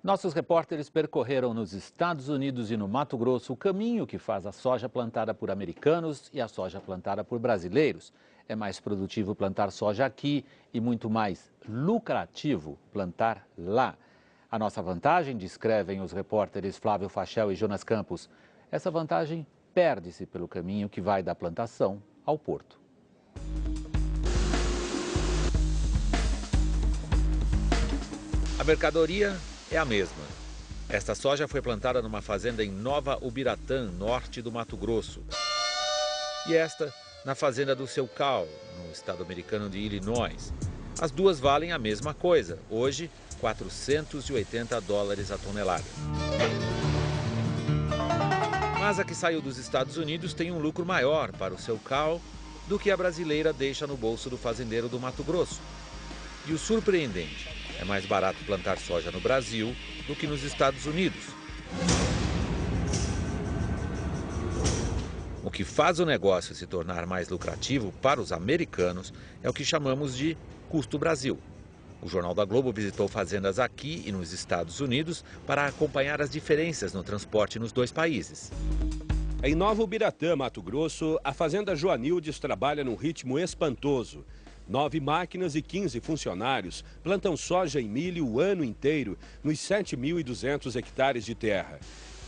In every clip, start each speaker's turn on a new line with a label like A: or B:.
A: Nossos repórteres percorreram nos Estados Unidos e no Mato Grosso o caminho que faz a soja plantada por americanos e a soja plantada por brasileiros. É mais produtivo plantar soja aqui e muito mais lucrativo plantar lá. A nossa vantagem, descrevem os repórteres Flávio Fachel e Jonas Campos, essa vantagem perde-se pelo caminho que vai da plantação ao porto.
B: A mercadoria é a mesma. Esta soja foi plantada numa fazenda em Nova Ubiratã, norte do Mato Grosso. E esta na fazenda do Seu Cal, no estado americano de Illinois. As duas valem a mesma coisa, hoje $480 a tonelada. Mas a que saiu dos Estados Unidos tem um lucro maior para o Seu Cal do que a brasileira deixa no bolso do fazendeiro do Mato Grosso. E o surpreendente, é mais barato plantar soja no Brasil do que nos Estados Unidos. O que faz o negócio se tornar mais lucrativo para os americanos é o que chamamos de custo Brasil. O Jornal da Globo visitou fazendas aqui e nos Estados Unidos para acompanhar as diferenças no transporte nos dois países.
C: Em Nova Ubiratã, Mato Grosso, a fazenda Joanildes trabalha num ritmo espantoso. 9 máquinas e 15 funcionários plantam soja e milho o ano inteiro nos 7.200 hectares de terra.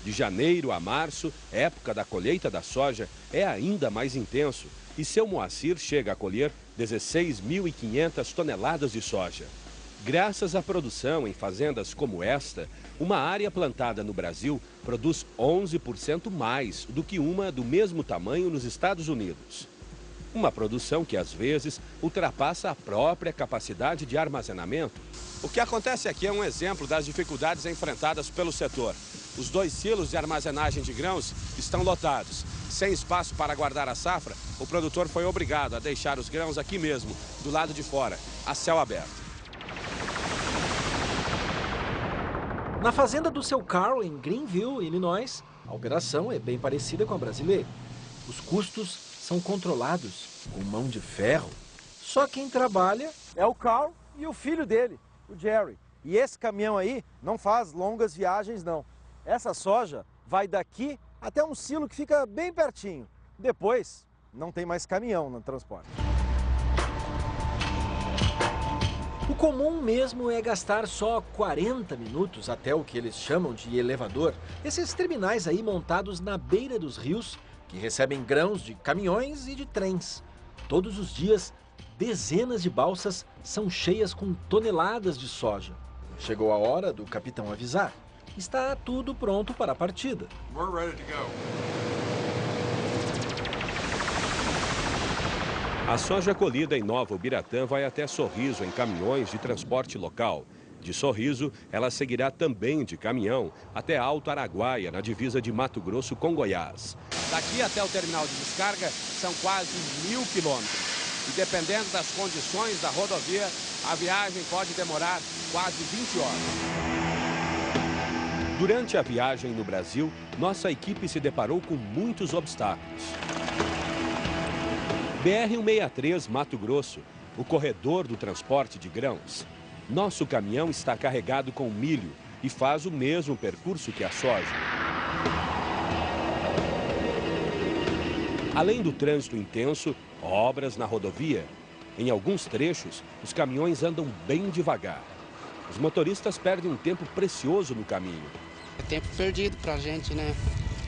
C: De janeiro a março, época da colheita da soja, é ainda mais intenso e seu Moacir chega a colher 16.500 toneladas de soja. Graças à produção em fazendas como esta, uma área plantada no Brasil produz 11% mais do que uma do mesmo tamanho nos Estados Unidos. Uma produção que, às vezes, ultrapassa a própria capacidade de armazenamento. O que acontece aqui é um exemplo das dificuldades enfrentadas pelo setor. Os 2 silos de armazenagem de grãos estão lotados. Sem espaço para guardar a safra, o produtor foi obrigado a deixar os grãos aqui mesmo, do lado de fora, a céu aberto.
D: Na fazenda do Seu Carl, em Greenville, Illinois, a operação é bem parecida com a brasileira. Os custos são controlados com mão de ferro. Só quem trabalha
E: é o Carl e o filho dele, o Jerry. E esse caminhão aí não faz longas viagens, não. Essa soja vai daqui até um silo que fica bem pertinho. Depois, não tem mais caminhão no transporte.
D: O comum mesmo é gastar só 40 minutos até o que eles chamam de elevador. Esses terminais aí montados na beira dos rios, que recebem grãos de caminhões e de trens. Todos os dias, dezenas de balsas são cheias com toneladas de soja. Chegou a hora do capitão avisar. Está tudo pronto para a partida.
F: We're ready to go.
C: A soja colhida em Nova Ubiratã vai até Sorriso em caminhões de transporte local. De Sorriso, ela seguirá também de caminhão até Alto Araguaia, na divisa de Mato Grosso com Goiás. Daqui até o terminal de descarga são quase 1.000 quilômetros. E dependendo das condições da rodovia, a viagem pode demorar quase 20 horas. Durante a viagem no Brasil, nossa equipe se deparou com muitos obstáculos. BR-163, Mato Grosso, o corredor do transporte de grãos. Nosso caminhão está carregado com milho e faz o mesmo percurso que a soja. Além do trânsito intenso, obras na rodovia. Em alguns trechos, os caminhões andam bem devagar. Os motoristas perdem um tempo precioso no caminho.
G: É tempo perdido pra gente, né?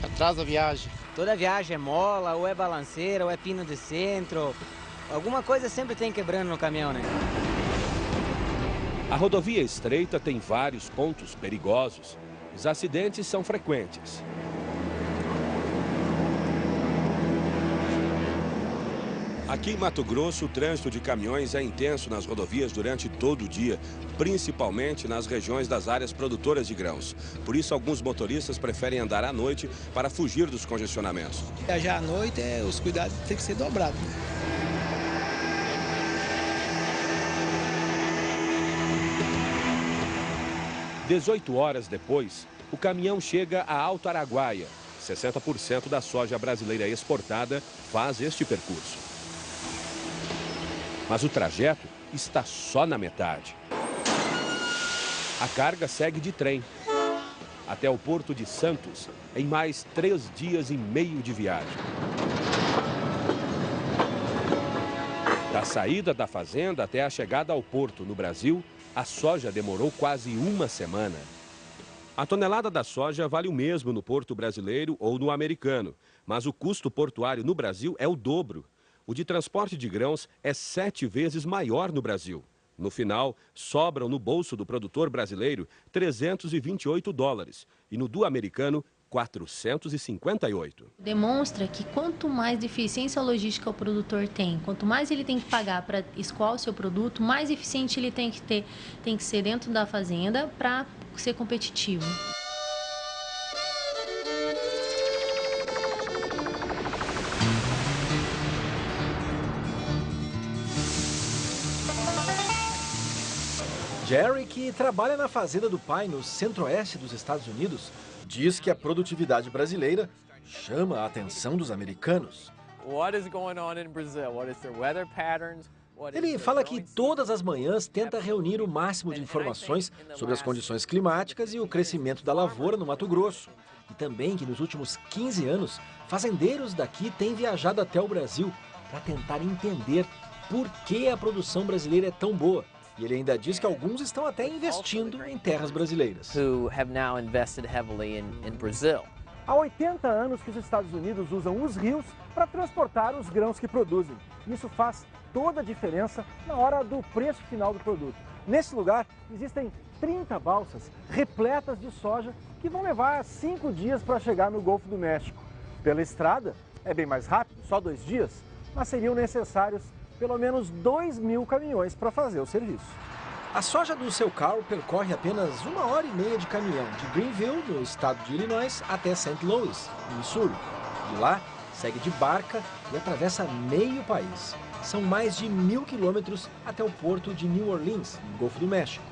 G: Atrasa a viagem.
H: Toda viagem é mola, ou é balanceira, ou é pino de centro. Alguma coisa sempre tem quebrando no caminhão, né?
C: A rodovia estreita tem vários pontos perigosos. Os acidentes são frequentes. Aqui em Mato Grosso, o trânsito de caminhões é intenso nas rodovias durante todo o dia, principalmente nas regiões das áreas produtoras de grãos. Por isso, alguns motoristas preferem andar à noite para fugir dos congestionamentos.
I: Viajar à noite, os cuidados têm que ser dobrados, né?
C: 18 horas depois, o caminhão chega a Alto Araguaia. 60% da soja brasileira exportada faz este percurso. Mas o trajeto está só na metade. A carga segue de trem até o Porto de Santos em mais 3 dias e meio de viagem. Da saída da fazenda até a chegada ao porto no Brasil, a soja demorou quase uma semana. A tonelada da soja vale o mesmo no porto brasileiro ou no americano, mas o custo portuário no Brasil é o dobro. O de transporte de grãos é 7 vezes maior no Brasil. No final, sobram no bolso do produtor brasileiro $328 e no do americano 458.
F: Demonstra que quanto mais deficiência logística o produtor tem, quanto mais ele tem que pagar para escoar o seu produto, mais eficiente ele tem que ser dentro da fazenda para ser competitivo.
D: Jerry, que trabalha na fazenda do pai no centro-oeste dos Estados Unidos, diz que a produtividade brasileira chama a atenção dos americanos. Ele fala que todas as manhãs tenta reunir o máximo de informações sobre as condições climáticas e o crescimento da lavoura no Mato Grosso. E também que nos últimos 15 anos, fazendeiros daqui têm viajado até o Brasil para tentar entender por que a produção brasileira é tão boa. E ele ainda diz que alguns estão até investindo em terras brasileiras.
E: Há 80 anos que os Estados Unidos usam os rios para transportar os grãos que produzem. Isso faz toda a diferença na hora do preço final do produto. Nesse lugar, existem 30 balsas repletas de soja que vão levar 5 dias para chegar no Golfo do México. Pela estrada, é bem mais rápido, só 2 dias, mas seriam necessários pelo menos 2.000 caminhões para fazer o serviço.
D: A soja do seu Carl percorre apenas 1h30 de caminhão de Greenville, no estado de Illinois, até St. Louis, no Missouri. De lá, segue de barca e atravessa meio país. São mais de 1.000 quilômetros até o porto de New Orleans, no Golfo do México.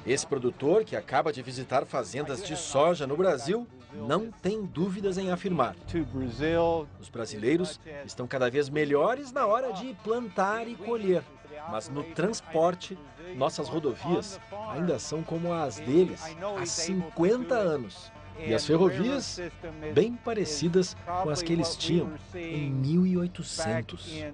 D: Esse produtor, que acaba de visitar fazendas de soja no Brasil, não tem dúvidas em afirmar: os brasileiros estão cada vez melhores na hora de plantar e colher, mas no transporte, nossas rodovias ainda são como as deles há 50 anos. E as ferrovias, bem parecidas com as que eles tinham em 1800.